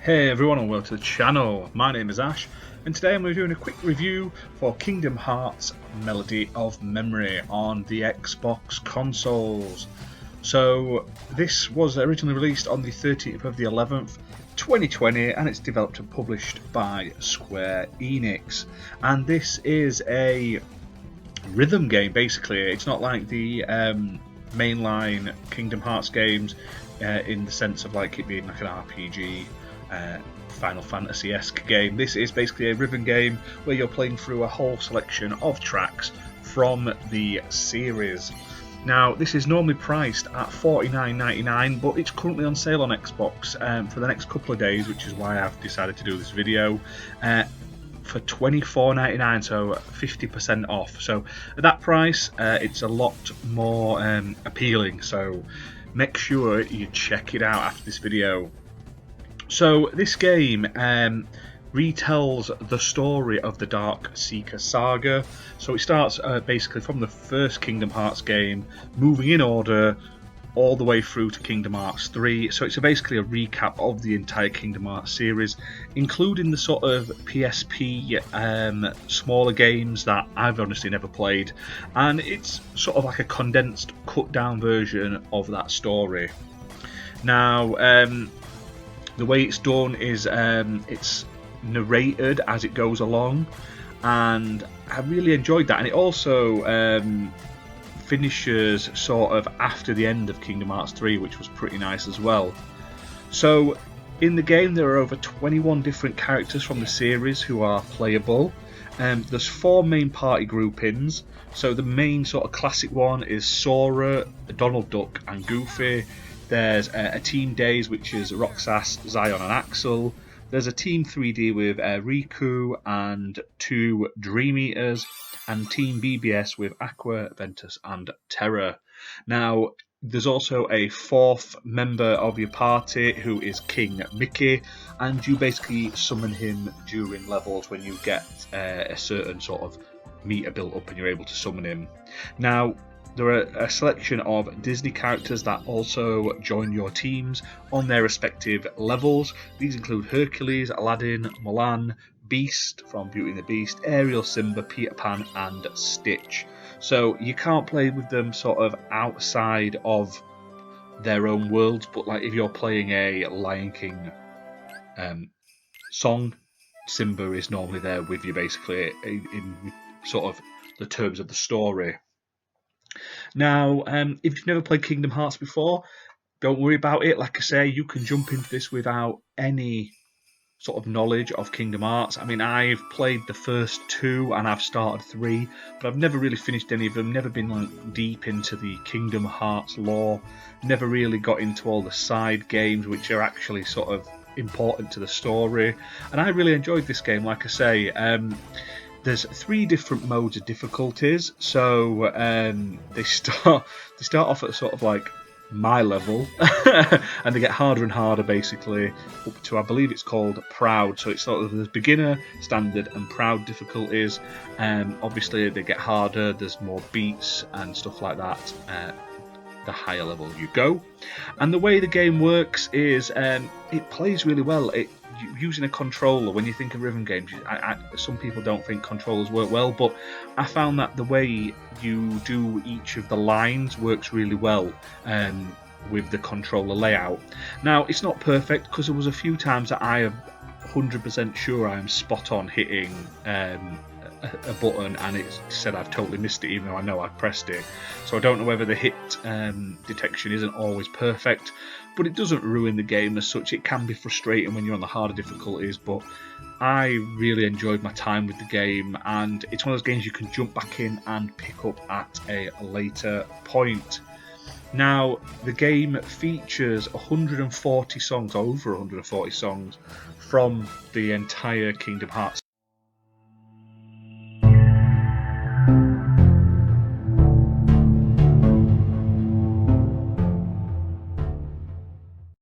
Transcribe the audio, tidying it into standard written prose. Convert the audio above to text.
Hey everyone and welcome to the channel. My name is Ash and today I'm doing a quick review for Kingdom Hearts Melody of Memory on the Xbox consoles. So this was originally released on the 13th of the 11th 2020 and it's developed and published by Square Enix, and this is a rhythm game basically. It's not like the mainline Kingdom Hearts games in the sense of like it being like an RPG Final Fantasy-esque game. This is basically a rhythm game where you're playing through a whole selection of tracks from the series. Now, this is normally priced at $49.99, but it's currently on sale on Xbox for the next couple of days, which is why I've decided to do this video, for $24.99, so 50% off. So at that price, it's a lot more appealing, so make sure you check it out after this video. So this game retells the story of the Dark Seeker saga. So it starts basically from the first Kingdom Hearts game, moving in order all the way through to Kingdom Hearts 3. So it's basically a recap of the entire Kingdom Hearts series, including the sort of PSP smaller games that I've honestly never played. And it's sort of like a condensed, cut down version of that story. Now, the way it's done is it's narrated as it goes along, and I really enjoyed that. And it also finishes sort of after the end of Kingdom Hearts 3, which was pretty nice as well. So in the game there are over 21 different characters from the series who are playable. There's 4 main party groupings. So the main sort of classic one is Sora, Donald Duck and Goofy. There's a Team Days, which is Roxas, Zion and Axel. There's a Team 3D with Riku and 2 Dream Eaters. And Team BBS with Aqua, Ventus and Terra. Now, there's also a 4th member of your party who is King Mickey. And you basically summon him during levels when you get a certain sort of meter built up and you're able to summon him. Now, there are a selection of Disney characters that also join your teams on their respective levels. These include Hercules, Aladdin, Mulan, Beast from Beauty and the Beast, Ariel, Simba, Peter Pan and Stitch. So you can't play with them sort of outside of their own worlds, but like if you're playing a Lion King song, Simba is normally there with you basically in sort of the terms of the story. Now, if you've never played Kingdom Hearts before, don't worry about it. Like I say, you can jump into this without any sort of knowledge of Kingdom Hearts. I mean, I've played the first 2 and I've started 3, but I've never really finished any of them, never been like deep into the Kingdom Hearts lore, never really got into all the side games which are actually sort of important to the story. And I really enjoyed this game, like I say. There's 3 different modes of difficulties, so they start off at sort of like my level, and they get harder and harder basically up to, I believe it's called Proud. So it's sort of there's beginner, standard, and Proud difficulties. Obviously they get harder. There's more beats and stuff like that. The higher level you go, and the way the game works is it plays really well. Using a controller, when you think of rhythm games, some people don't think controllers work well, but I found that the way you do each of the lines works really well with the controller layout. Now, it's not perfect because there was a few times that I am 100% sure I am spot on hitting a button and it said I've totally missed it even though I know I've pressed it. So I don't know whether the hit detection isn't always perfect, but it doesn't ruin the game as such. It can be frustrating when you're on the harder difficulties, but I really enjoyed my time with the game, and it's one of those games you can jump back in and pick up at a later point. Now, the game features 140 songs, over 140 songs, from the entire Kingdom Hearts